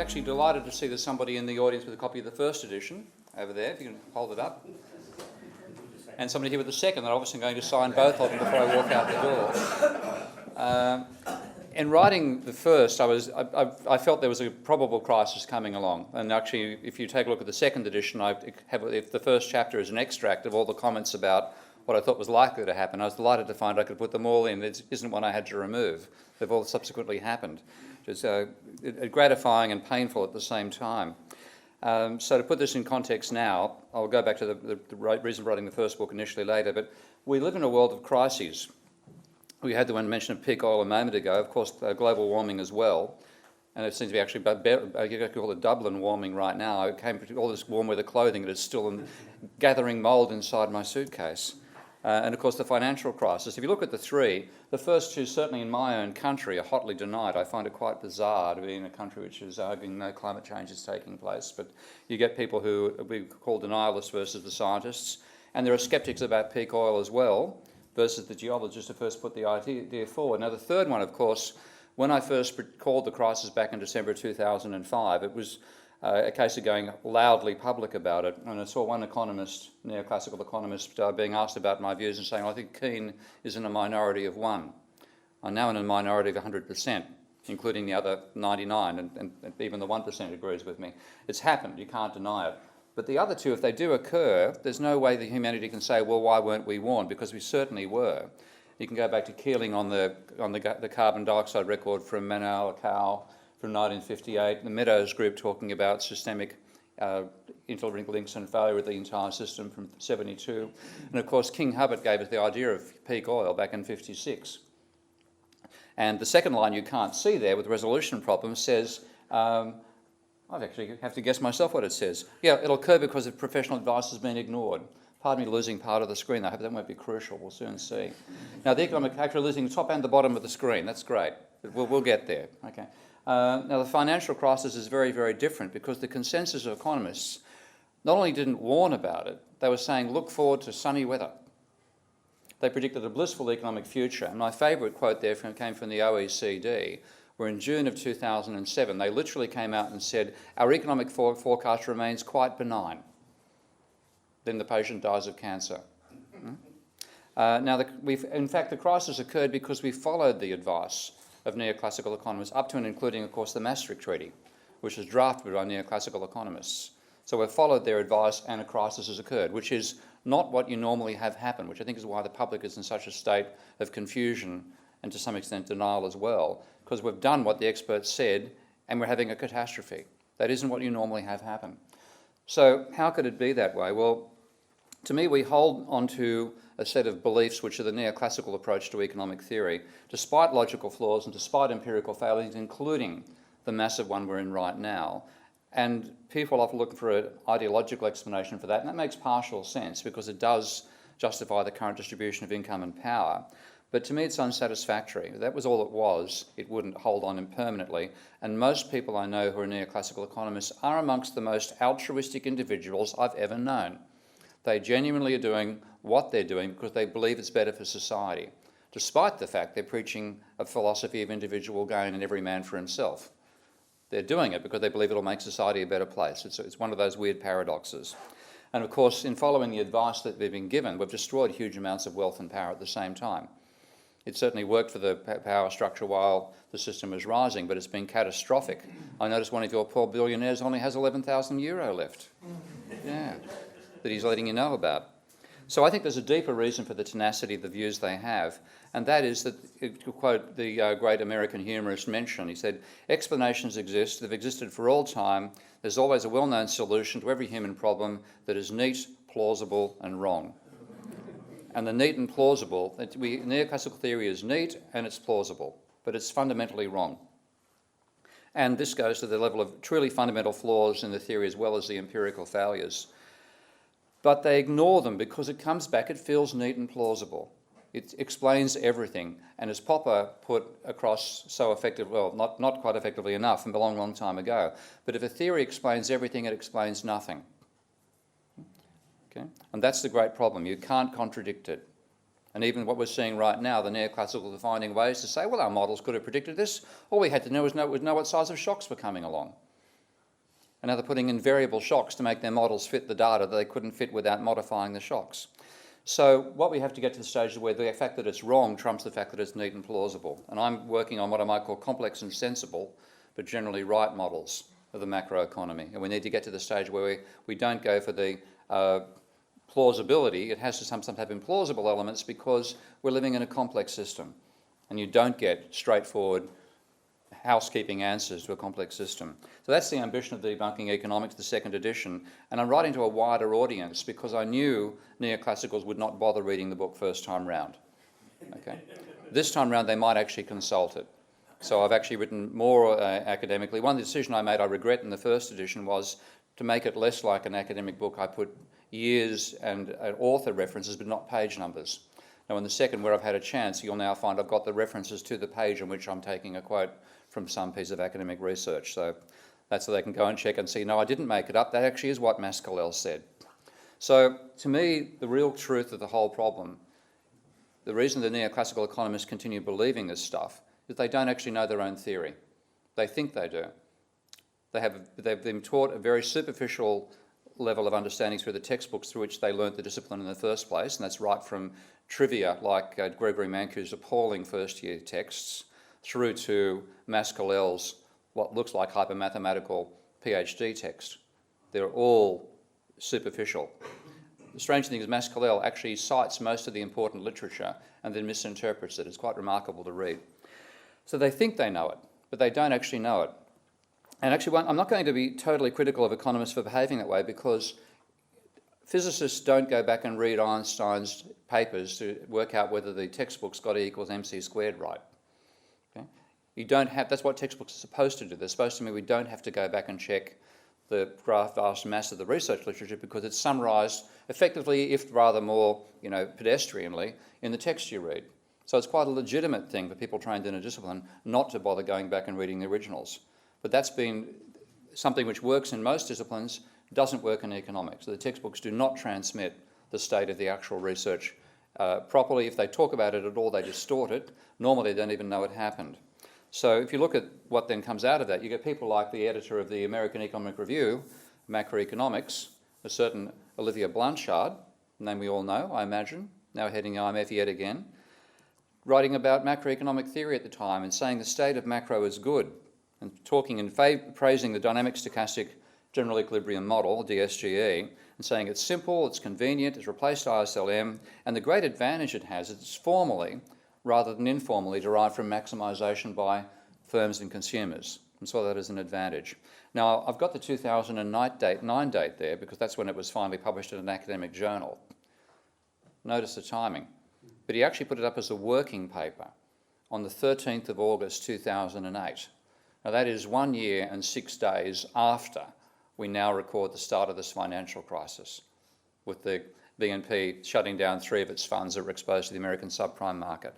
actually delighted to see there's somebody in the audience with a copy of the first edition over there, if you can hold it up. And somebody here with the second, that I'm obviously going to sign both of them before I walk out the door. In writing the first, I felt there was a probable crisis coming along. And actually, if you take a look at the second edition, if the first chapter is an extract of all the comments about what I thought was likely to happen. I was delighted to find I could put them all in. It isn't one I had to remove. They've all subsequently happened. Which is gratifying and painful at the same time. So to put this in context now, I'll go back to the reason for writing the first book initially later, but we live in a world of crises. We had the one mention of peak oil a moment ago, of course global warming as well, and it seems to be actually, you could call it Dublin warming right now. It came to all this warm weather clothing that is still gathering mould inside my suitcase. And of course the financial crisis. If you look at the three, the first two, certainly in my own country, are hotly denied. I find it quite bizarre to be in a country which is arguing no climate change is taking place, but you get people who we call denialists versus the scientists, and there are skeptics about peak oil as well, versus the geologists who first put the idea forward. Now the third one, of course, when I first called the crisis back in December 2005, it was a case of going loudly public about it. And I saw one economist, neoclassical economist, being asked about my views and saying, I think Keane is in a minority of one. I'm now in a minority of 100%, including the other 99, and even the 1% agrees with me. It's happened, you can't deny it. But the other two, if they do occur, there's no way that humanity can say, well, why weren't we warned? Because we certainly were. You can go back to Keeling on the carbon dioxide record from Manal Cow from 1958, the Meadows group talking about systemic interlinks and failure of the entire system from 72. And of course, King Hubbard gave us the idea of peak oil back in 56. And the second line you can't see there with the resolution problem says, I actually have to guess myself what it says. Yeah, it'll occur because of professional advice has been ignored. Pardon me losing part of the screen. I hope that won't be crucial. We'll soon see. Now, the economic factor losing the top and the bottom of the screen. That's great. We'll get there. Okay. Now, the financial crisis is very, very different because the consensus of economists not only didn't warn about it, they were saying, look forward to sunny weather. They predicted a blissful economic future. And my favourite quote there came from the OECD, where in June of 2007, they literally came out and said, our economic forecast remains quite benign. Then the patient dies of cancer. Now, in fact, the crisis occurred because we followed the advice of neoclassical economists, up to and including, of course, the Maastricht Treaty, which was drafted by neoclassical economists. So we've followed their advice and a crisis has occurred, which is not what you normally have happen, which I think is why the public is in such a state of confusion and to some extent denial as well, because we've done what the experts said and we're having a catastrophe. That isn't what you normally have happen. So how could it be that way? Well, to me, we hold onto a set of beliefs which are the neoclassical approach to economic theory, despite logical flaws and despite empirical failings, including the massive one we're in right now. And people often look for an ideological explanation for that, and that makes partial sense because it does justify the current distribution of income and power. But to me, it's unsatisfactory. If that was all it was, it wouldn't hold on permanently. And most people I know who are neoclassical economists are amongst the most altruistic individuals I've ever known. They genuinely are doing what they're doing because they believe it's better for society, despite the fact they're preaching a philosophy of individual gain and every man for himself. They're doing it because they believe it'll make society a better place. It's one of those weird paradoxes. And of course, in following the advice that they've been given, we've destroyed huge amounts of wealth and power at the same time. It certainly worked for the power structure while the system was rising, but it's been catastrophic. I noticed one of your poor billionaires only has 11,000 euro left. Yeah, that he's letting you know about. So I think there's a deeper reason for the tenacity of the views they have, and that is that, to quote the great American humorist Mention, he said, explanations exist, they've existed for all time, there's always a well-known solution to every human problem that is neat, plausible and wrong. And the neat and plausible, neoclassical theory is neat and it's plausible, but it's fundamentally wrong. And this goes to the level of truly fundamental flaws in the theory as well as the empirical failures. But they ignore them because it comes back, it feels neat and plausible. It explains everything. And as Popper put across so effectively, well, not quite effectively enough and a long, long time ago, but if a theory explains everything, it explains nothing. Okay? And that's the great problem. You can't contradict it. And even what we're seeing right now, the neoclassicals are finding ways to say, well, our models could have predicted this. All we had to know was know what size of shocks were coming along. and now they're putting in variable shocks to make their models fit the data that they couldn't fit without modifying the shocks. So what we have to get to the stage where the fact that it's wrong trumps the fact that it's neat and plausible. And I'm working on what I might call complex and sensible, but generally right models of the macroeconomy. And we need to get to the stage where we don't go for the plausibility. It has to sometimes have implausible elements because we're living in a complex system. And you don't get straightforward housekeeping answers to a complex system. So that's the ambition of Debunking Economics, the second edition. And I'm writing to a wider audience because I knew neoclassicals would not bother reading the book first time round. Okay? This time round they might actually consult it. So I've actually written more academically. One decision I made I regret in the first edition was to make it less like an academic book. I put years and author references but not page numbers. Now in the second, where I've had a chance, you'll now find I've got the references to the page on which I'm taking a quote from some piece of academic research. So that's so they can go and check and see, no, I didn't make it up. That actually is what Mascalel said. So to me, the real truth of the whole problem, the reason the neoclassical economists continue believing this stuff, is they don't actually know their own theory. They think they do. They've been taught a very superficial level of understanding through the textbooks through which they learnt the discipline in the first place, and that's right from trivia like Gregory Mancu's appalling first-year texts through to Mascalel's what looks like hypermathematical PhD text. They're all superficial. The strange thing is Mascalel actually cites most of the important literature and then misinterprets it. It's quite remarkable to read. So they think they know it, but they don't actually know it. And actually, I'm not going to be totally critical of economists for behaving that way because physicists don't go back and read Einstein's papers to work out whether the textbook's got E equals mc squared right. Okay? You don't have, that's what textbooks are supposed to do. They're supposed to mean we don't have to go back and check the vast mass of the research literature because it's summarised effectively, if rather more, pedestrianly, in the text you read. So it's quite a legitimate thing for people trained in a discipline not to bother going back and reading the originals. But that's been something which works in most disciplines, doesn't work in economics. So the textbooks do not transmit the state of the actual research properly. If they talk about it at all, they distort it. Normally they don't even know it happened. So if you look at what then comes out of that, you get people like the editor of the American Economic Review, Macroeconomics, a certain Olivia Blanchard, a name we all know, I imagine, now heading IMF yet again, writing about macroeconomic theory at the time and saying the state of macro is good, and talking and praising the dynamic stochastic general equilibrium model, DSGE, and saying it's simple, it's convenient, it's replaced ISLM, and the great advantage it has is it's formally, rather than informally, derived from maximisation by firms and consumers, and saw that as an advantage. Now, I've got the 2009 date there because that's when it was finally published in an academic journal. Notice the timing. But he actually put it up as a working paper on the 13th of August 2008. Now that is 1 year and 6 days after we now record the start of this financial crisis, with the BNP shutting down 3 of its funds that were exposed to the American subprime market.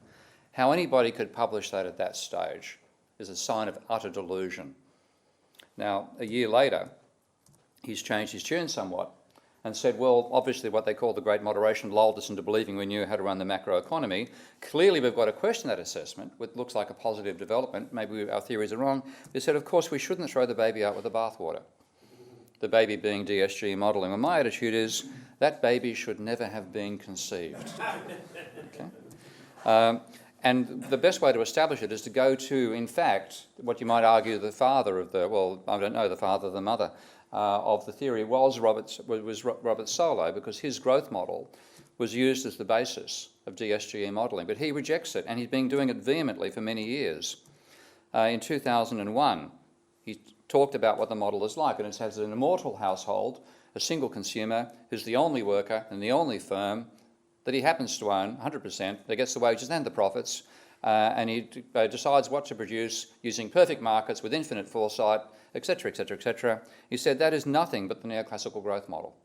How anybody could publish that at that stage is a sign of utter delusion. Now, a year later, he's changed his tune somewhat and said, well, obviously what they call the Great Moderation lulled us into believing we knew how to run the macroeconomy. Clearly we've got to question that assessment, which looks like a positive development. Maybe our theories are wrong. They said, of course, we shouldn't throw the baby out with the bathwater. The baby being DSGE modelling. And my attitude is, that baby should never have been conceived. Okay? And the best way to establish it is to go to, in fact, what you might argue the father of the, well, I don't know, the father, the mother, of the theory was Robert Solow, because his growth model was used as the basis of DSGE modelling, but he rejects it, and he's been doing it vehemently for many years. In 2001, he talked about what the model is like, and it has an immortal household, a single consumer who's the only worker and the only firm that he happens to own 100%, that gets the wages and the profits, and he decides what to produce using perfect markets with infinite foresight, etc., etc., etc. He said that is nothing but the neoclassical growth model.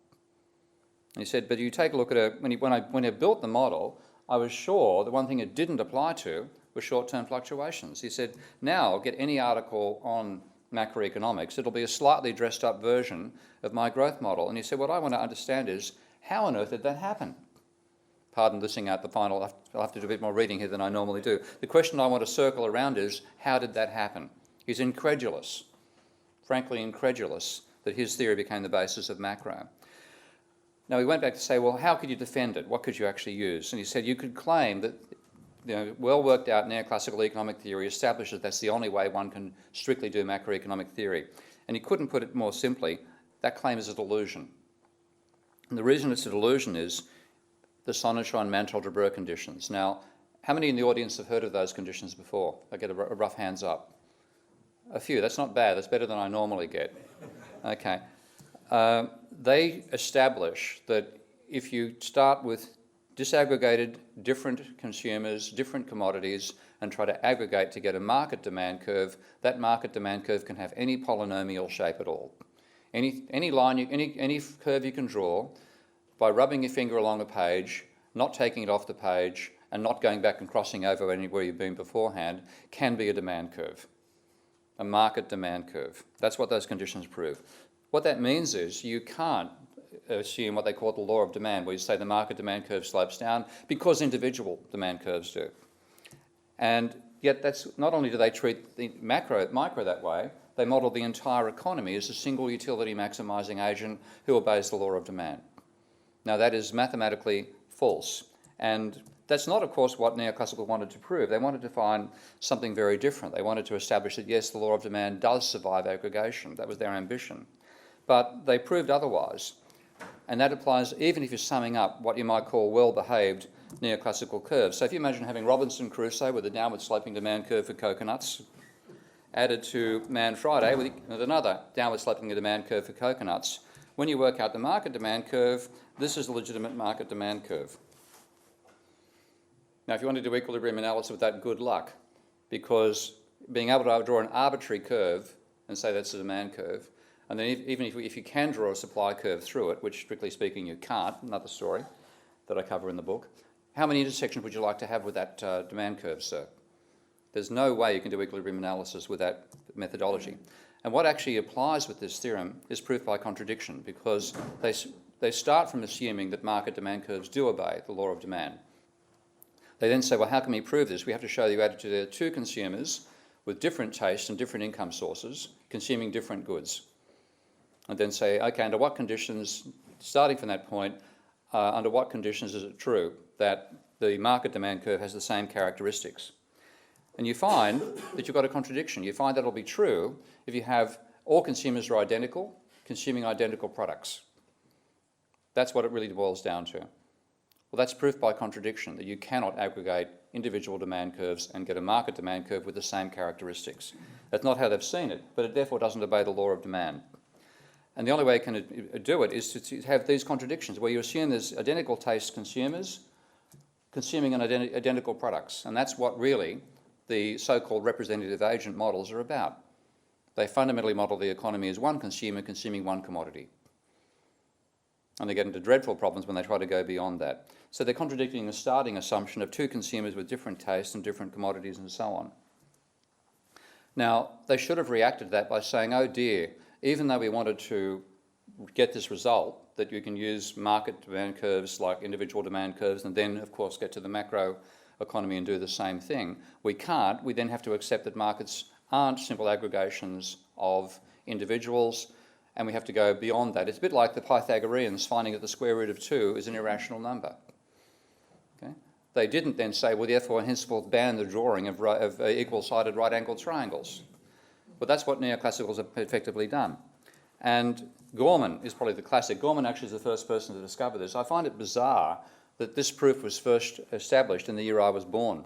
And he said, but you take a look at it, when I built the model, I was sure the one thing it didn't apply to was short-term fluctuations. He said, now get any article on macroeconomics, it'll be a slightly dressed up version of my growth model. And he said, what I want to understand is, how on earth did that happen? Pardon listing out the final, I'll have to do a bit more reading here than I normally do. The question I want to circle around is, how did that happen? He's incredulous, frankly incredulous, that his theory became the basis of macro. Now he went back to say, well, how could you defend it? What could you actually use? And he said you could claim that well worked out neoclassical economic theory establishes that's the only way one can strictly do macroeconomic theory. And he couldn't put it more simply. That claim is a delusion. And the reason it's a delusion is the Sonnenschein-Mantel-de-Breuer conditions. Now, how many in the audience have heard of those conditions before? I get a rough hands up. A few. That's not bad. That's better than I normally get. Okay. They establish that if you start with disaggregated different consumers, different commodities, and try to aggregate to get a market demand curve, that market demand curve can have any polynomial shape at all. Any line, any curve you can draw by rubbing your finger along a page, not taking it off the page, and not going back and crossing over anywhere you've been beforehand, can be a demand curve, a market demand curve. That's what those conditions prove. What that means is you can't assume what they call the law of demand, where you say the market demand curve slopes down, because individual demand curves do. And yet that's not only do they treat the micro that way, they model the entire economy as a single utility maximising agent who obeys the law of demand. Now that is mathematically false, and that's not, of course, what neoclassical wanted to prove. They wanted to find something very different. They wanted to establish that, yes, the law of demand does survive aggregation. That was their ambition. But they proved otherwise. And that applies even if you're summing up what you might call well-behaved neoclassical curves. So if you imagine having Robinson Crusoe with a downward sloping demand curve for coconuts, added to Man Friday with another downward sloping demand curve for coconuts, when you work out the market demand curve, this is a legitimate market demand curve. Now, if you want to do equilibrium analysis with that, good luck, because being able to draw an arbitrary curve and say that's a demand curve, and then even if you can draw a supply curve through it, which strictly speaking you can't, another story that I cover in the book, how many intersections would you like to have with that demand curve, sir? There's no way you can do equilibrium analysis with that methodology. And what actually applies with this theorem is proof by contradiction, because they start from assuming that market demand curves do obey the law of demand. They then say, well, how can we prove this? We have to show you added to there two consumers with different tastes and different income sources consuming different goods. And then say, okay, under what conditions, starting from that point, under what conditions is it true that the market demand curve has the same characteristics? And you find that you've got a contradiction. You find that it'll be true if you have all consumers are identical, consuming identical products. That's what it really boils down to. Well, that's proof by contradiction, that you cannot aggregate individual demand curves and get a market demand curve with the same characteristics. That's not how they've seen it, but it therefore doesn't obey the law of demand. And the only way it can do it is to have these contradictions, where you assume there's identical taste consumers consuming identical products. And that's what really the so-called representative agent models are about. They fundamentally model the economy as one consumer consuming one commodity. And they get into dreadful problems when they try to go beyond that. So they're contradicting the starting assumption of two consumers with different tastes and different commodities and so on. Now, they should have reacted to that by saying, oh dear, even though we wanted to get this result, that you can use market demand curves like individual demand curves and then, of course, get to the macro economy and do the same thing, we can't. We then have to accept that markets aren't simple aggregations of individuals, and we have to go beyond that. It's a bit like the Pythagoreans finding that the square root of 2 is an irrational number. Okay? They didn't then say, well, therefore, henceforth ban the drawing of equal-sided right-angled triangles. But that's what neoclassicals have effectively done. And Gorman is probably the classic. Gorman actually is the first person to discover this. I find it bizarre that this proof was first established in the year I was born.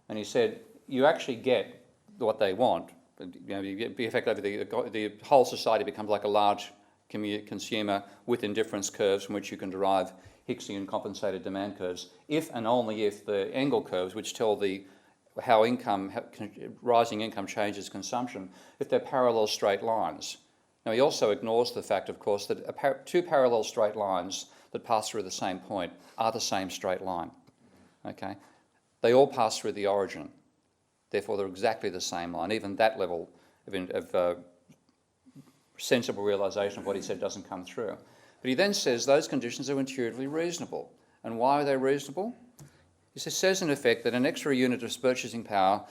And he said, you actually get what they want. You get the effect over the whole society becomes like a large consumer with indifference curves from which you can derive Hicksian compensated demand curves, if and only if the Engel curves, which tell how rising income changes consumption, if they're parallel straight lines. Now he also ignores the fact, of course, that two parallel straight lines that pass through the same point are the same straight line. Okay? They all pass through the origin. Therefore, they're exactly the same line. Even that level of sensible realisation of what he said doesn't come through. But he then says those conditions are intuitively reasonable. And why are they reasonable? He says in effect that an extra unit of purchasing power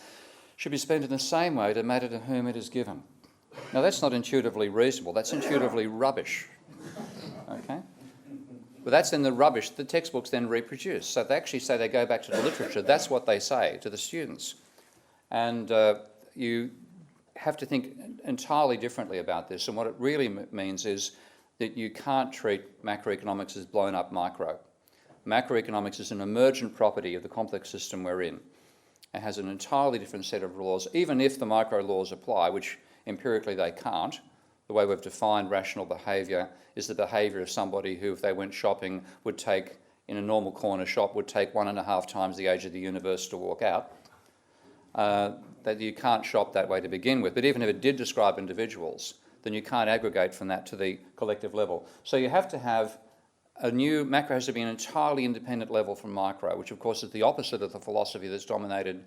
should be spent in the same way to matter to whom it is given. Now that's not intuitively reasonable, that's intuitively rubbish. Okay? But that's then the rubbish the textbooks then reproduce. So they actually say they go back to the literature. That's what they say to the students. And you have to think entirely differently about this. And what it really means is that you can't treat macroeconomics as blown up micro. Macroeconomics is an emergent property of the complex system we're in. It has an entirely different set of laws, even if the micro laws apply, which empirically they can't. The way we've defined rational behaviour is the behaviour of somebody who, if they went shopping, would take, in a normal corner shop, would take 1.5 times the age of the universe to walk out. That you can't shop that way to begin with. But even if it did describe individuals, then you can't aggregate from that to the collective level. So you have to have macro has to be an entirely independent level from micro, which of course is the opposite of the philosophy that's dominated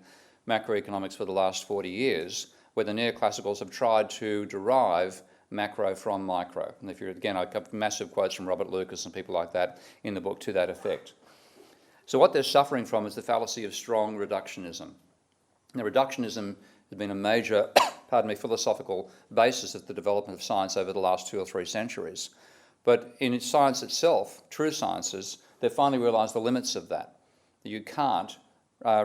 macroeconomics for the last 40 years, where the neoclassicals have tried to derive macro from micro. And if you're, again, I've got massive quotes from Robert Lucas and people like that in the book to that effect. So what they're suffering from is the fallacy of strong reductionism. Now, reductionism has been a major, philosophical basis of the development of science over the last 2 or 3 centuries. But in science itself, true sciences, they've finally realised the limits of that. You can't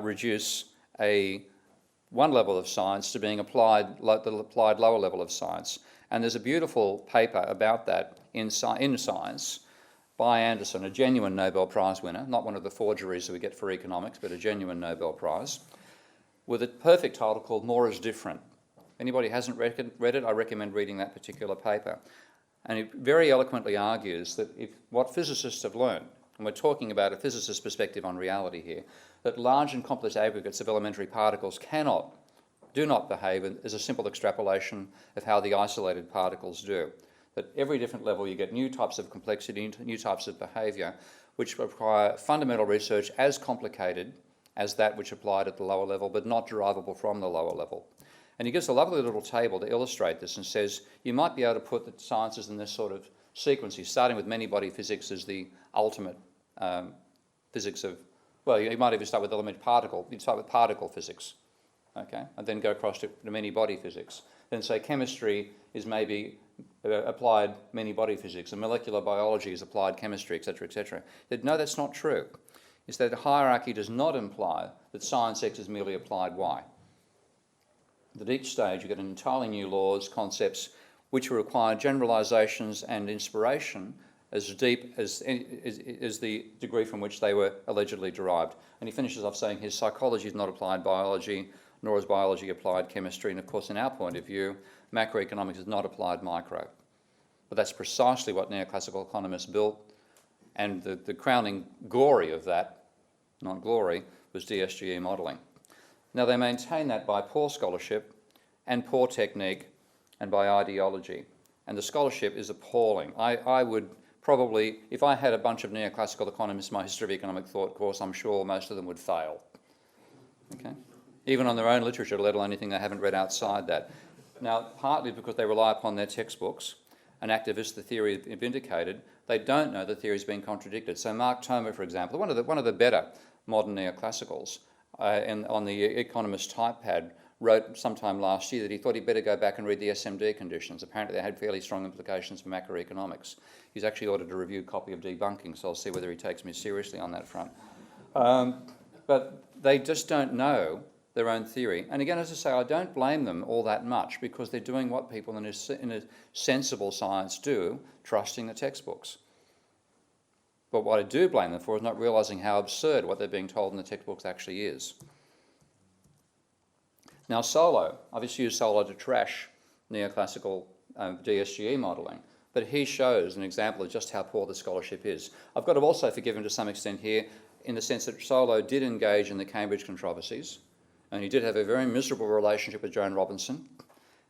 reduce one level of science to being applied lower level of science. And there's a beautiful paper about that in Science by Anderson, a genuine Nobel Prize winner, not one of the forgeries that we get for economics, but a genuine Nobel Prize, with a perfect title called More is Different. If anybody hasn't read it, I recommend reading that particular paper. And it very eloquently argues that if what physicists have learned, and we're talking about a physicist's perspective on reality here, that large and complex aggregates of elementary particles do not behave as a simple extrapolation of how the isolated particles do. That every different level you get new types of complexity, new types of behaviour, which require fundamental research as complicated as that which applied at the lower level, but not derivable from the lower level. And he gives a lovely little table to illustrate this and says you might be able to put the sciences in this sort of sequence. He's starting with many-body physics as the ultimate physics of, well, you might even start with elementary particle. You'd start with particle physics, okay, and then go across to many-body physics. Then say chemistry is maybe applied many-body physics, and molecular biology is applied chemistry, etc., etc. No, that's not true. Is that hierarchy does not imply that science X is merely applied Y. At each stage you get entirely new laws, concepts, which require generalisations and inspiration as deep as the degree from which they were allegedly derived. And he finishes off saying his psychology is not applied biology, nor is biology applied chemistry, and of course in our point of view, macroeconomics is not applied micro. But that's precisely what neoclassical economists built, and the crowning glory of that, not glory, was DSGE modelling. Now they maintain that by poor scholarship and poor technique and by ideology. And the scholarship is appalling. I would probably, if I had a bunch of neoclassical economists in my history of economic thought course, I'm sure most of them would fail. Okay? Even on their own literature, let alone anything they haven't read outside that. Now, partly because they rely upon their textbooks, and activists, the theory vindicated, they don't know the theory's been contradicted. So Mark Toma, for example, one of the better modern neoclassicals, on the Economist typepad, wrote sometime last year that he thought he'd better go back and read the SMD conditions. Apparently they had fairly strong implications for macroeconomics. He's actually ordered a reviewed copy of Debunking, so I'll see whether he takes me seriously on that front. But they just don't know their own theory. And again, as I say, I don't blame them all that much because they're doing what people in a sensible science do, trusting the textbooks. But what I do blame them for is not realising how absurd what they're being told in the textbooks actually is. Now Solow, I've just used Solow to trash neoclassical DSGE modelling, but he shows an example of just how poor the scholarship is. I've got to also forgive him to some extent here in the sense that Solow did engage in the Cambridge controversies, and he did have a very miserable relationship with Joan Robinson,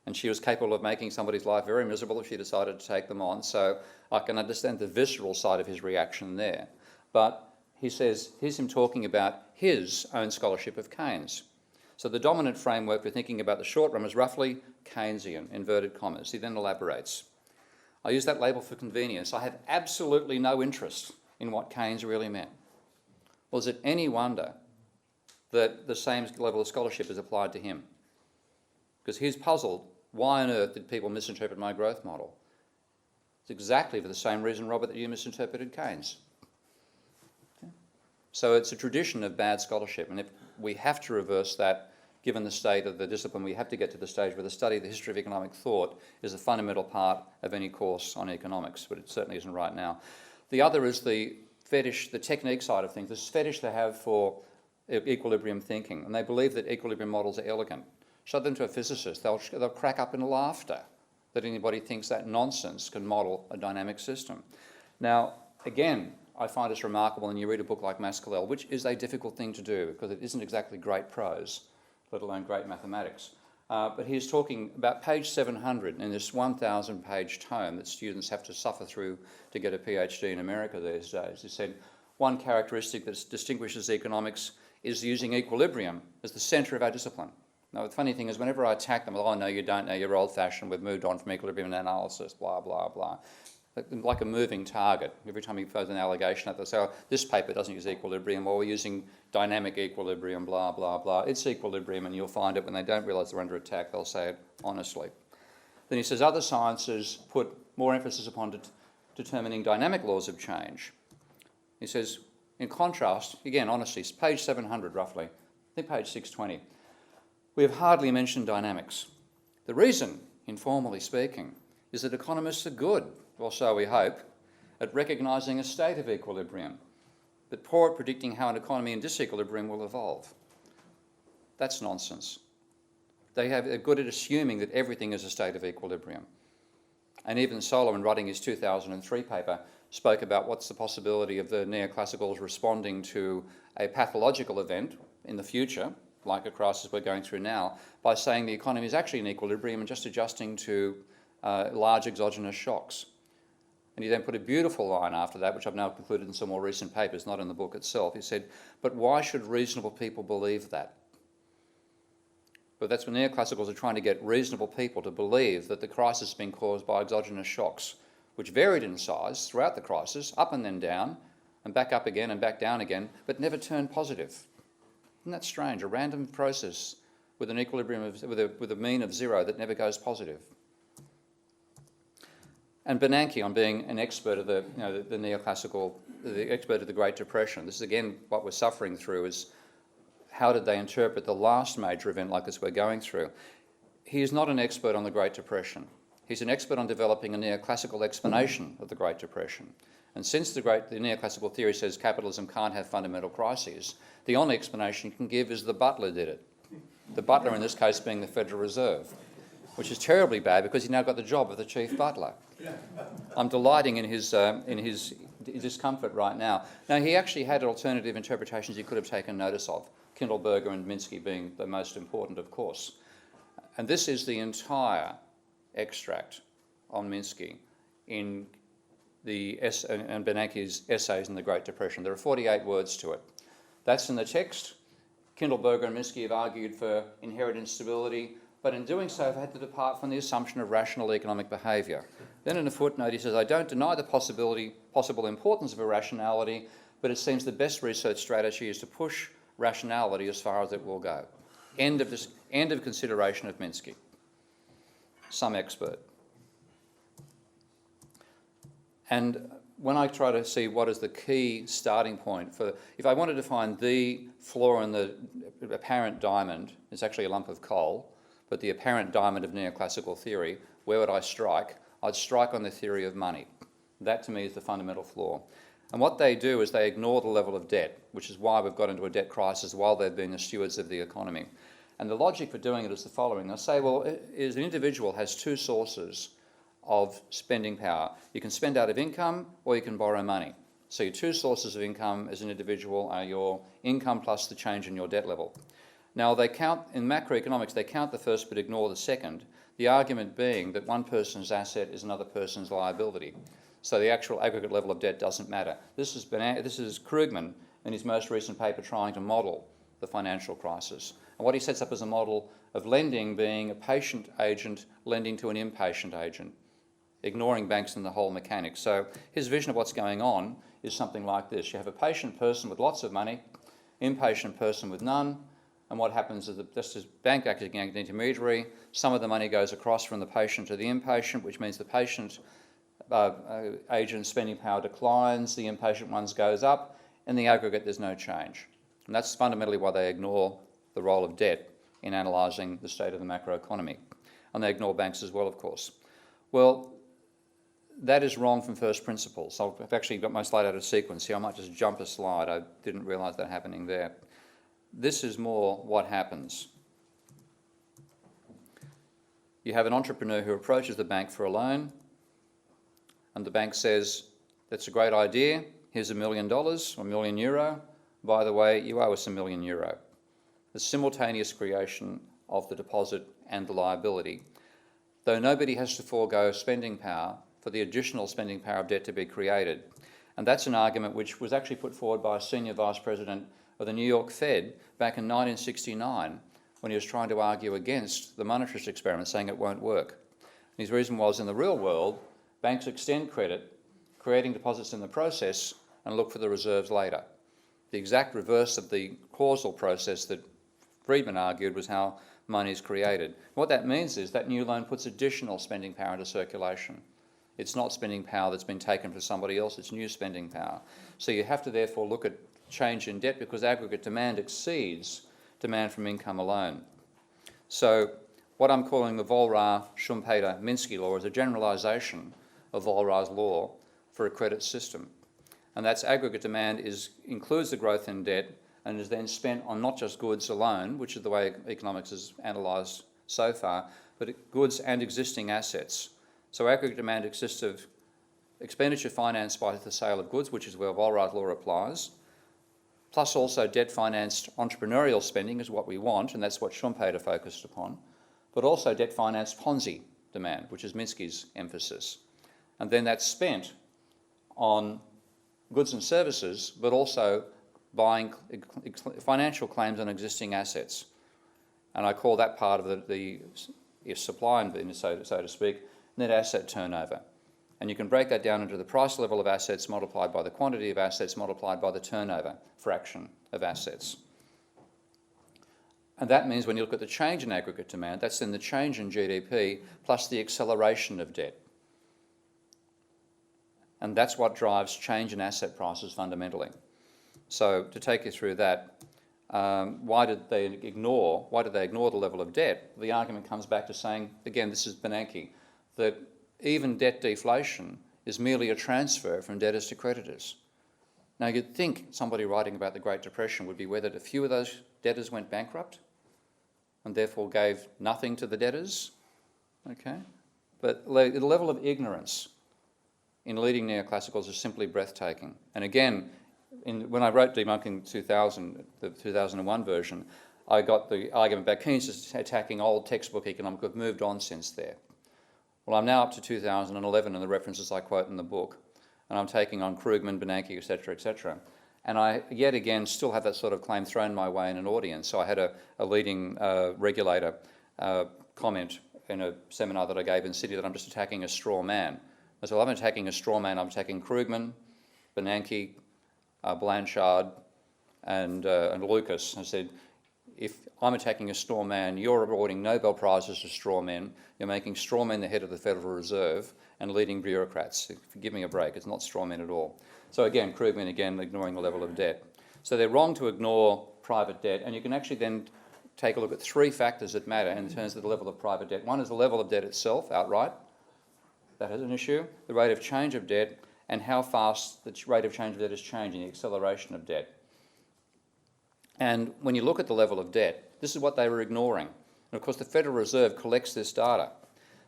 and she was capable of making somebody's life very miserable if she decided to take them on, so I can understand the visceral side of his reaction there. But he says, here's him talking about his own scholarship of Keynes. So the dominant framework for thinking about the short run is roughly Keynesian, inverted commas. He then elaborates. I use that label for convenience. I have absolutely no interest in what Keynes really meant. Well, is it any wonder that the same level of scholarship is applied to him? Because he's puzzled Why on earth did people misinterpret my growth model? It's exactly for the same reason, Robert, that you misinterpreted Keynes. So it's a tradition of bad scholarship, and if we have to reverse that, given the state of the discipline, we have to get to the stage where the study of the history of economic thought is a fundamental part of any course on economics, but it certainly isn't right now. The other is the fetish, the technique side of things, this fetish they have for equilibrium thinking, and they believe that equilibrium models are elegant. Show them to a physicist, they'll crack up in laughter that anybody thinks that nonsense can model a dynamic system. Now, again, I find it's remarkable when you read a book like Maskelyne, which is a difficult thing to do because it isn't exactly great prose, let alone great mathematics. But he's talking about page 700 in this 1,000-page tome that students have to suffer through to get a PhD in America these days. He said, one characteristic that distinguishes economics is using equilibrium as the centre of our discipline. Now, the funny thing is, whenever I attack them, oh, no, you don't know, you're old-fashioned, we've moved on from equilibrium analysis, blah, blah, blah. Like a moving target. Every time he throws an allegation at us, say, oh, this paper doesn't use equilibrium, or we're using dynamic equilibrium, blah, blah, blah. It's equilibrium, and you'll find it when they don't realise they're under attack, they'll say it honestly. Then he says other sciences put more emphasis upon determining dynamic laws of change. He says, in contrast, again, honestly, it's page 700 roughly, I think page 620, we have hardly mentioned dynamics. The reason, informally speaking, is that economists are good, or so we hope, at recognising a state of equilibrium, but poor at predicting how an economy in disequilibrium will evolve. That's nonsense. They're good at assuming that everything is a state of equilibrium. And even Solomon, writing his 2003 paper, spoke about what's the possibility of the neoclassicals responding to a pathological event in the future, like a crisis we're going through now, by saying the economy is actually in equilibrium and just adjusting to large exogenous shocks. And he then put a beautiful line after that, which I've now concluded in some more recent papers, not in the book itself. He said, but why should reasonable people believe that? But that's when neoclassicals are trying to get reasonable people to believe that the crisis has been caused by exogenous shocks, which varied in size throughout the crisis, up and then down, and back up again and back down again, but never turned positive. Isn't that strange? A random process with an equilibrium, with a mean of zero that never goes positive. And Bernanke, on being an expert of the neoclassical, the expert of the Great Depression. This is again what we're suffering through, is how did they interpret the last major event like this we're going through? He is not an expert on the Great Depression. He's an expert on developing a neoclassical explanation of the Great Depression. And since the neoclassical theory says capitalism can't have fundamental crises, the only explanation you can give is the butler did it. The butler in this case being the Federal Reserve, which is terribly bad because he now got the job of the chief butler. I'm delighting in his discomfort right now. Now, he actually had alternative interpretations he could have taken notice of, Kindleberger and Minsky being the most important, of course. And this is the entire extract on Minsky in and Bernanke's essays in the Great Depression. There are 48 words to it. That's in the text. Kindleberger and Minsky have argued for inherent instability, but in doing so have had to depart from the assumption of rational economic behaviour. Then in a footnote he says, I don't deny the possible importance of irrationality, but it seems the best research strategy is to push rationality as far as it will go. End of consideration of Minsky. Some expert. And when I try to see what is the key starting point for, if I wanted to find the flaw in the apparent diamond, it's actually a lump of coal, but the apparent diamond of neoclassical theory, where would I strike? I'd strike on the theory of money. That to me is the fundamental flaw. And what they do is they ignore the level of debt, which is why we've got into a debt crisis while they've been the stewards of the economy. And the logic for doing it is the following. They'll say, well, an individual has two sources of spending power. You can spend out of income or you can borrow money. So your two sources of income as an individual are your income plus the change in your debt level. Now they count, in macroeconomics, they count the first but ignore the second, the argument being that one person's asset is another person's liability. So the actual aggregate level of debt doesn't matter. This is Krugman in his most recent paper trying to model the financial crisis. And what he sets up as a model of lending being a patient agent lending to an impatient agent, ignoring banks and the whole mechanics. So his vision of what's going on is something like this. You have a patient person with lots of money, impatient person with none, And what happens is that just as bank acting as an intermediary, some of the money goes across from the patient to the inpatient, which means the patient agent spending power declines, the inpatient ones goes up, in the aggregate there's no change. And that's fundamentally why they ignore the role of debt in analysing the state of the macroeconomy. And they ignore banks as well, of course. Well, that is wrong from first principles. I've actually got my slide out of sequence here. I might just jump a slide. I didn't realise that happening there. This is more what happens. You have an entrepreneur who approaches the bank for a loan, and the bank says, that's a great idea, here's $1 million or €1 million. By the way, you owe us €1 million. The simultaneous creation of the deposit and the liability, though nobody has to forego spending power for the additional spending power of debt to be created. And that's an argument which was actually put forward by a senior vice president of the New York Fed back in 1969 when he was trying to argue against the monetarist experiment, saying it won't work. And his reason was, in the real world, banks extend credit, creating deposits in the process, and look for the reserves later. The exact reverse of the causal process that Friedman argued was how money is created. What that means is that new loan puts additional spending power into circulation. It's not spending power that's been taken from somebody else, it's new spending power. So you have to therefore look at change in debt because aggregate demand exceeds demand from income alone. So what I'm calling the Volrar-Schumpeter-Minsky law is a generalisation of Volrar's law for a credit system. And that's aggregate demand includes the growth in debt and is then spent on not just goods alone, which is the way economics is analysed so far, but goods and existing assets. So aggregate demand consists of expenditure financed by the sale of goods, which is where Volrar's law applies, plus also debt-financed entrepreneurial spending is what we want, and that's what Schumpeter focused upon, but also debt-financed Ponzi demand, which is Minsky's emphasis. And then that's spent on goods and services, but also buying financial claims on existing assets. And I call that part of the supply and so to speak, net asset turnover. And you can break that down into the price level of assets multiplied by the quantity of assets multiplied by the turnover fraction of assets. And that means when you look at the change in aggregate demand, that's then the change in GDP plus the acceleration of debt. And that's what drives change in asset prices fundamentally. So to take you through that, why did they ignore the level of debt? The argument comes back to saying, again, this is Bernanke, that even debt deflation is merely a transfer from debtors to creditors. Now you'd think somebody writing about the Great Depression would be aware that a few of those debtors went bankrupt and therefore gave nothing to the debtors, okay? But the level of ignorance in leading neoclassicals is simply breathtaking. And again, when I wrote Debunking 2000, the 2001 version, I got the argument back, Keynes is attacking old textbook economics, we've moved on since there. Well, I'm now up to 2011 and the references I quote in the book, and I'm taking on Krugman, Bernanke, etc., etc. And I, yet again, still have that sort of claim thrown my way in an audience. So I had a leading regulator comment in a seminar that I gave in Sydney that I'm just attacking a straw man. I said, well, I'm attacking a straw man, I'm attacking Krugman, Bernanke, Blanchard, and Lucas. I said, if I'm attacking a straw man, you're awarding Nobel Prizes to straw men, you're making straw men the head of the Federal Reserve and leading bureaucrats. Give me a break, it's not straw men at all. So again, Krugman again ignoring the level of debt. So they're wrong to ignore private debt, and you can actually then take a look at three factors that matter in terms of the level of private debt. One is the level of debt itself, outright. That is an issue. The rate of change of debt and how fast the rate of change of debt is changing, the acceleration of debt. And when you look at the level of debt, this is what they were ignoring. And of course the Federal Reserve collects this data.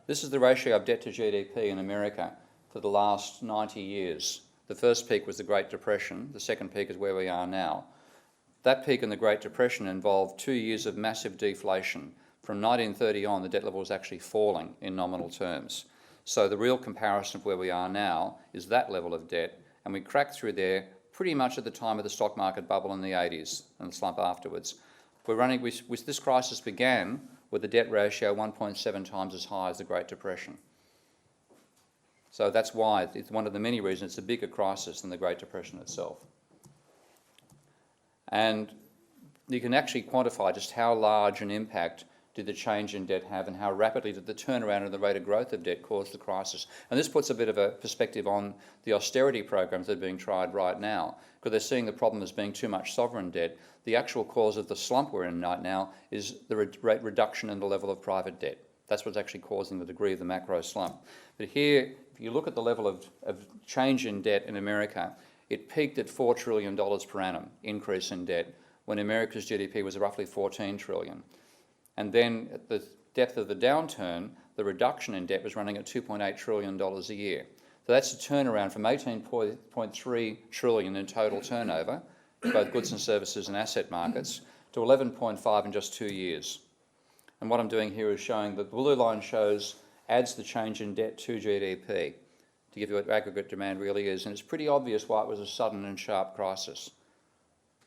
This is the ratio of debt to GDP in America for the last 90 years. The first peak was the Great Depression, the second peak is where we are now. That peak in the Great Depression involved 2 years of massive deflation. From 1930 on, the debt level was actually falling in nominal terms. So the real comparison of where we are now is that level of debt, and we cracked through there pretty much at the time of the stock market bubble in the 80s and the slump afterwards. This crisis began with the debt ratio 1.7 times as high as the Great Depression. So that's why it's one of the many reasons it's a bigger crisis than the Great Depression itself. And you can actually quantify just how large an impact did the change in debt have and how rapidly did the turnaround in the rate of growth of debt cause the crisis. And this puts a bit of a perspective on the austerity programs that are being tried right now, because they're seeing the problem as being too much sovereign debt. The actual cause of the slump we're in right now is the reduction in the level of private debt. That's what's actually causing the degree of the macro slump. But here, if you look at the level of change in debt in America, it peaked at $4 trillion per annum increase in debt, when America's GDP was roughly 14 trillion. And then at the depth of the downturn, the reduction in debt was running at $2.8 trillion a year. So that's a turnaround from 18.3 trillion in total turnover, both goods and services and asset markets, to 11.5 in just 2 years. And what I'm doing here is showing the blue line adds the change in debt to GDP to give you what aggregate demand really is. And it's pretty obvious why it was a sudden and sharp crisis.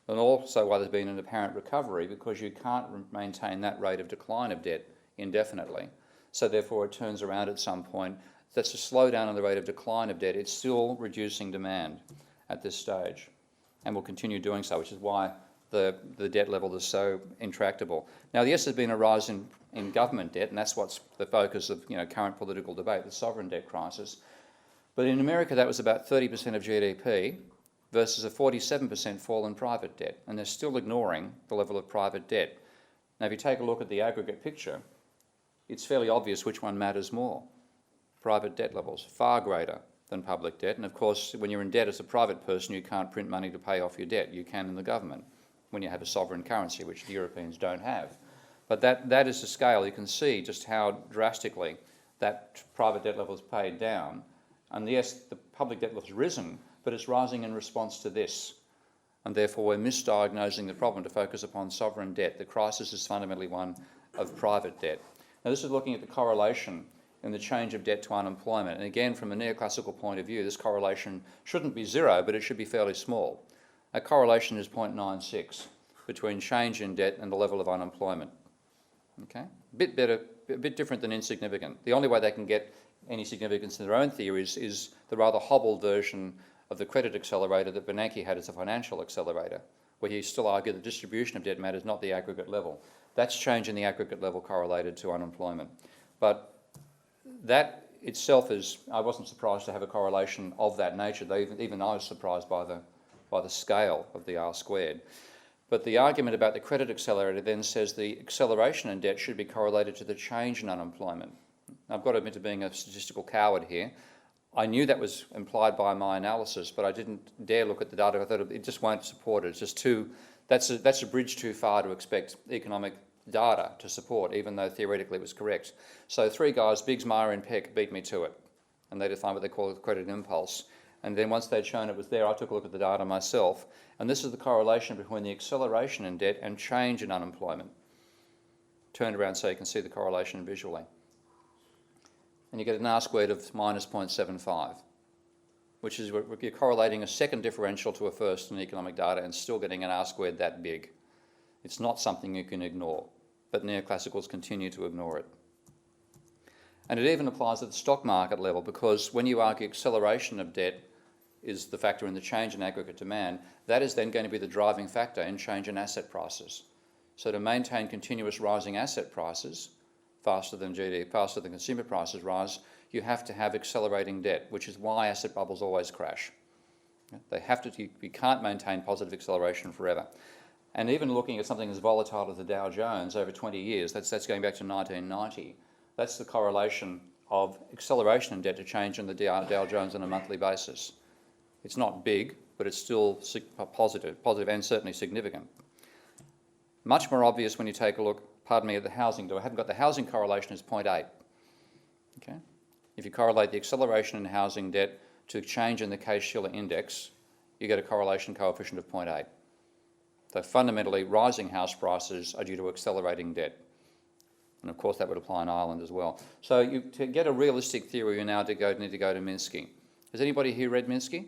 And also why there's been an apparent recovery, because you can't maintain that rate of decline of debt indefinitely. So therefore it turns around at some point. That's a slowdown in the rate of decline of debt. It's still reducing demand at this stage and will continue doing so, which is why the debt level is so intractable. Now, yes, there's been a rise in government debt, and that's what's the focus of current political debate, the sovereign debt crisis. But in America, that was about 30% of GDP, versus a 47% fall in private debt, and they're still ignoring the level of private debt. Now, if you take a look at the aggregate picture, it's fairly obvious which one matters more. Private debt levels, far greater than public debt, and of course, when you're in debt as a private person, you can't print money to pay off your debt. You can in the government, when you have a sovereign currency, which the Europeans don't have. But that is the scale. You can see just how drastically that private debt level is paid down. And yes, the public debt level has risen, but it's rising in response to this. And therefore we're misdiagnosing the problem to focus upon sovereign debt. The crisis is fundamentally one of private debt. Now this is looking at the correlation in the change of debt to unemployment. And again, from a neoclassical point of view, this correlation shouldn't be zero, but it should be fairly small. That correlation is 0.96 between change in debt and the level of unemployment. Okay? A bit better, a bit different than insignificant. The only way they can get any significance in their own theories is the rather hobbled version of the credit accelerator that Bernanke had as a financial accelerator, where he still argued the distribution of debt matters, not the aggregate level. That's change in the aggregate level correlated to unemployment. But that itself is, I wasn't surprised to have a correlation of that nature. Even I was surprised by the scale of the R squared. But the argument about the credit accelerator then says the acceleration in debt should be correlated to the change in unemployment. I've got to admit to being a statistical coward here. I knew that was implied by my analysis, but I didn't dare look at the data. I thought it just won't support it. It's just that's a bridge too far to expect economic data to support, even though theoretically it was correct. So three guys, Biggs, Meyer and Peck, beat me to it. And they defined what they call the credit impulse. And then once they'd shown it was there, I took a look at the data myself. And this is the correlation between the acceleration in debt and change in unemployment. Turned around so you can see the correlation visually. And you get an R squared of minus 0.75, which is you're correlating a second differential to a first in economic data and still getting an R squared that big. It's not something you can ignore, but neoclassicals continue to ignore it. And it even applies at the stock market level, because when you argue acceleration of debt is the factor in the change in aggregate demand, that is then going to be the driving factor in change in asset prices. So to maintain continuous rising asset prices, faster than GDP, faster than consumer prices rise, you have to have accelerating debt, which is why asset bubbles always crash. They have to, you can't maintain positive acceleration forever. And even looking at something as volatile as the Dow Jones over 20 years, that's going back to 1990, that's the correlation of acceleration in debt to change in the Dow Jones on a monthly basis. It's not big, but it's still positive and certainly significant. Much more obvious when you take a look, pardon me, at the housing. I haven't got the housing correlation as 0.8. Okay? If you correlate the acceleration in housing debt to change in the Case-Shiller index, you get a correlation coefficient of 0.8. So fundamentally, rising house prices are due to accelerating debt. And of course that would apply in Ireland as well. So to get a realistic theory, you now need to go to Minsky. Has anybody here read Minsky?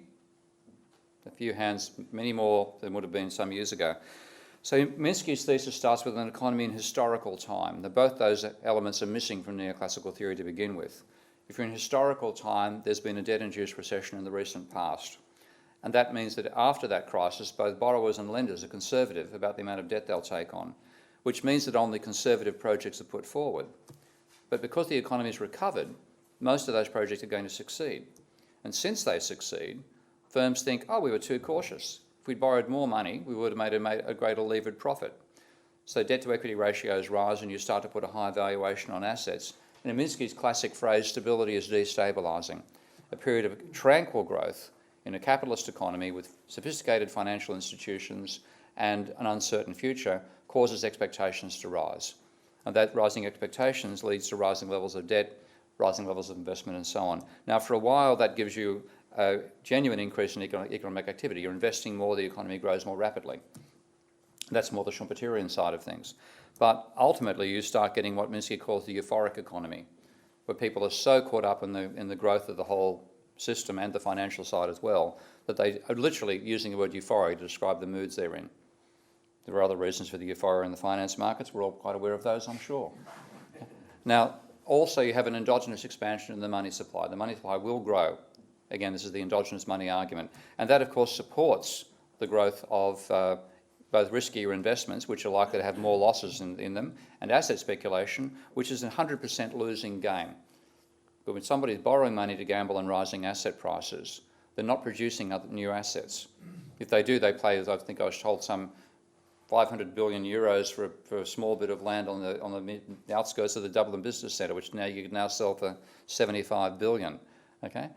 A few hands, many more than would have been some years ago. So Minsky's thesis starts with an economy in historical time. Now, both those elements are missing from neoclassical theory to begin with. If you're in historical time, there's been a debt-induced recession in the recent past. And that means that after that crisis, both borrowers and lenders are conservative about the amount of debt they'll take on, which means that only conservative projects are put forward. But because the economy has recovered, most of those projects are going to succeed. And since they succeed, firms think, oh, we were too cautious. If we'd borrowed more money, we would have made a greater levered profit. So debt to equity ratios rise and you start to put a high valuation on assets. And in Minsky's classic phrase, stability is destabilising. A period of tranquil growth in a capitalist economy with sophisticated financial institutions and an uncertain future causes expectations to rise. And that rising expectations leads to rising levels of debt, rising levels of investment and so on. Now, for a while, that gives you a genuine increase in economic activity. You're investing more, the economy grows more rapidly. That's more the Schumpeterian side of things. But ultimately, you start getting what Minsky calls the euphoric economy, where people are so caught up in the growth of the whole system and the financial side as well, that they are literally using the word euphoria to describe the moods they're in. There are other reasons for the euphoria in the finance markets. We're all quite aware of those, I'm sure. Now, also you have an endogenous expansion in the money supply. The money supply will grow. Again, this is the endogenous money argument. And that, of course, supports the growth of both riskier investments, which are likely to have more losses in them, and asset speculation, which is a 100% losing game. But when somebody's borrowing money to gamble on rising asset prices, they're not producing other new assets. If they do, they pay, as I think I was told, some 500 billion euros for a small bit of land on the outskirts of the Dublin Business Centre, which now you can now sell for 75 billion. Okay,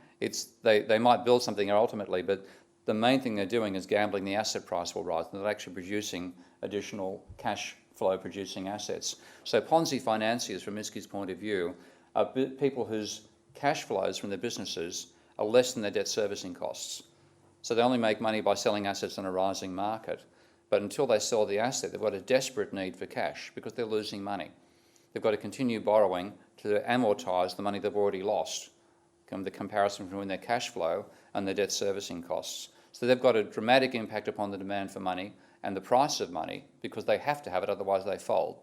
they might build something ultimately, but the main thing they're doing is gambling the asset price will rise. They're not actually producing additional cash flow producing assets. So Ponzi financiers, from Minsky's point of view, are people whose cash flows from their businesses are less than their debt servicing costs. So they only make money by selling assets in a rising market. But until they sell the asset, they've got a desperate need for cash because they're losing money. They've got to continue borrowing to amortise the money they've already lost, the comparison between their cash flow and their debt servicing costs. So they've got a dramatic impact upon the demand for money and the price of money because they have to have it, otherwise they fold.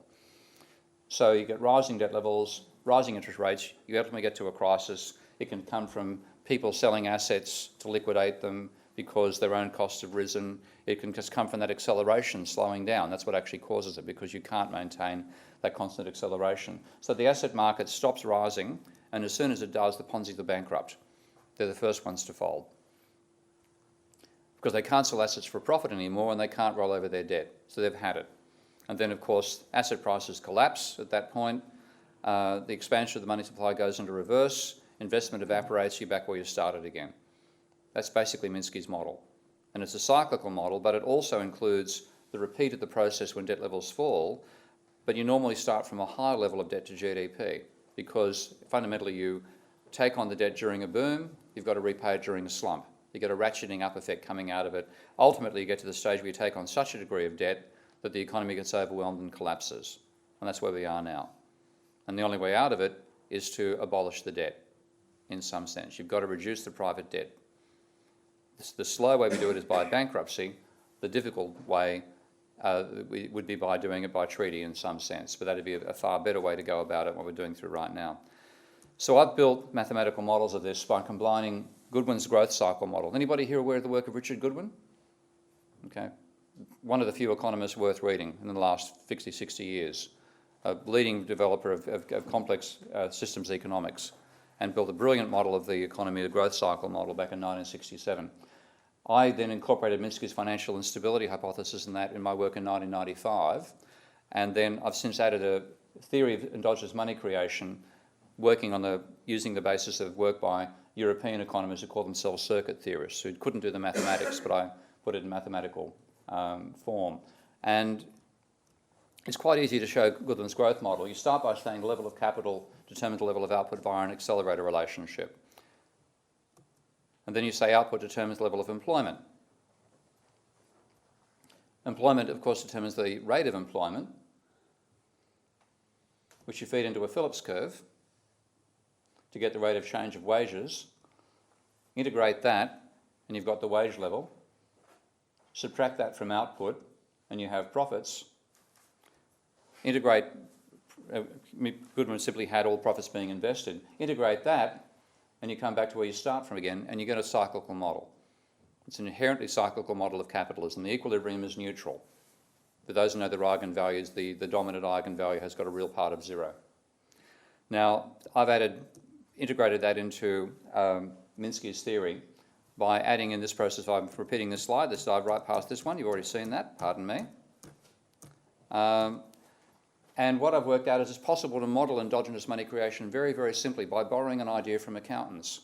So you get rising debt levels, rising interest rates, you ultimately get to a crisis. It can come from people selling assets to liquidate them because their own costs have risen. It can just come from that acceleration slowing down. That's what actually causes it, because you can't maintain that constant acceleration. So the asset market stops rising, and as soon as it does, the Ponzi's are bankrupt. They're the first ones to fold, because they can't sell assets for a profit anymore and they can't roll over their debt. So they've had it. And then, of course, asset prices collapse at that point. The expansion of the money supply goes into reverse. Investment evaporates, you're back where you started again. That's basically Minsky's model. And it's a cyclical model, but it also includes the repeat of the process when debt levels fall. But you normally start from a high level of debt to GDP, because fundamentally you take on the debt during a boom, you've got to repay it during a slump. You get a ratcheting up effect coming out of it. Ultimately, you get to the stage where you take on such a degree of debt that the economy gets overwhelmed and collapses. And that's where we are now. And the only way out of it is to abolish the debt, in some sense. You've got to reduce the private debt. The slow way we do it is by bankruptcy. The difficult way would be by doing it by treaty in some sense, but that'd be a far better way to go about it than what we're doing through right now. So I've built mathematical models of this by combining Goodwin's growth cycle model. Anybody here aware of the work of Richard Goodwin? Okay. One of the few economists worth reading in the last 50, 60 years. A leading developer of complex systems economics, and built a brilliant model of the economy, the growth cycle model, back in 1967. I then incorporated Minsky's financial instability hypothesis in my work in 1995, and then I've since added a theory of endogenous money creation, working on using the basis of work by European economists who call themselves circuit theorists, who couldn't do the mathematics, but I put it in mathematical form. And it's quite easy to show Goodwin's growth model. You start by saying the level of capital determines the level of output via an accelerator relationship. And then you say output determines the level of employment. Employment, of course, determines the rate of employment, which you feed into a Phillips curve to get the rate of change of wages. Integrate that, and you've got the wage level. Subtract that from output, and you have profits. Integrate, Goodwin simply had all profits being invested. Integrate that, and you come back to where you start from again, and you get a cyclical model. It's an inherently cyclical model of capitalism. The equilibrium is neutral. For those who know their eigenvalues, the dominant eigenvalue has got a real part of 0. Now, I've integrated that into Minsky's theory by adding in this process. I'm repeating this slide. This dive right past this one. You've already seen that. Pardon me. And what I've worked out is it's possible to model endogenous money creation very, very simply by borrowing an idea from accountants,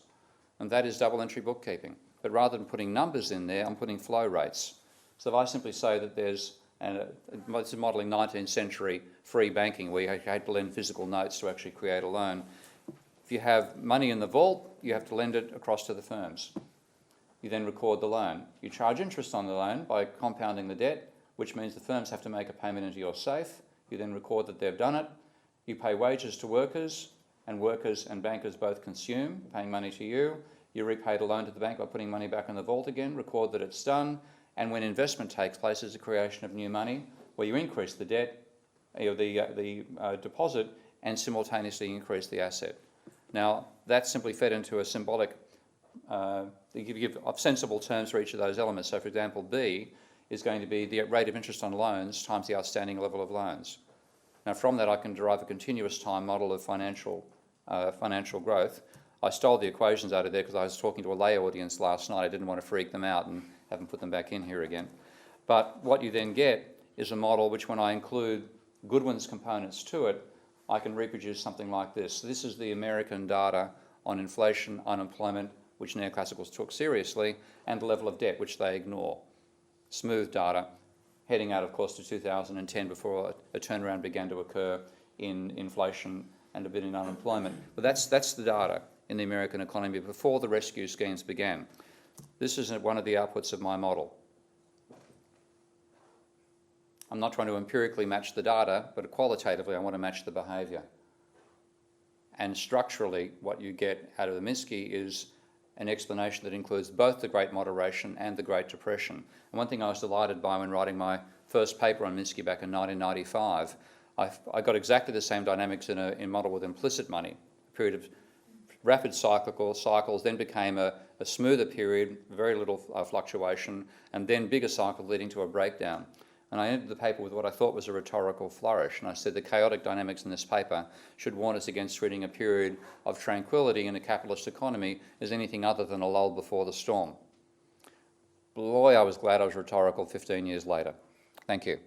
and that is double entry bookkeeping. But rather than putting numbers in there, I'm putting flow rates. So if I simply say that there's, and this is modelling 19th century free banking where you had to lend physical notes to actually create a loan. If you have money in the vault, you have to lend it across to the firms. You then record the loan. You charge interest on the loan by compounding the debt, which means the firms have to make a payment into your safe. You then record that they've done it. You pay wages to workers and bankers both consume, paying money to you. You repay the loan to the bank by putting money back in the vault again, record that it's done, and when investment takes place, there's a creation of new money where you increase the debt, the deposit, and simultaneously increase the asset. Now, that's simply fed into a symbolic, you give sensible terms for each of those elements. So, for example, B is going to be the rate of interest on loans times the outstanding level of loans. Now, from that, I can derive a continuous time model of financial growth. I stole the equations out of there because I was talking to a lay audience last night. I didn't want to freak them out and haven't put them back in here again. But what you then get is a model which, when I include Goodwin's components to it, I can reproduce something like this. This is the American data on inflation, unemployment, which neoclassicals took seriously, and the level of debt, which they ignore. Smooth data, heading out, of course, to 2010 before a turnaround began to occur in inflation and a bit in unemployment. But that's the data in the American economy before the rescue schemes began. This is one of the outputs of my model. I'm not trying to empirically match the data, but qualitatively I want to match the behaviour. And structurally, what you get out of the Minsky is an explanation that includes both the Great Moderation and the Great Depression. And one thing I was delighted by when writing my first paper on Minsky back in 1995, I got exactly the same dynamics in a model with implicit money. A period of rapid cyclical cycles, then became a smoother period, very little fluctuation, and then bigger cycle leading to a breakdown. And I ended the paper with what I thought was a rhetorical flourish. And I said the chaotic dynamics in this paper should warn us against treating a period of tranquility in a capitalist economy as anything other than a lull before the storm. Boy, I was glad I was rhetorical 15 years later. Thank you.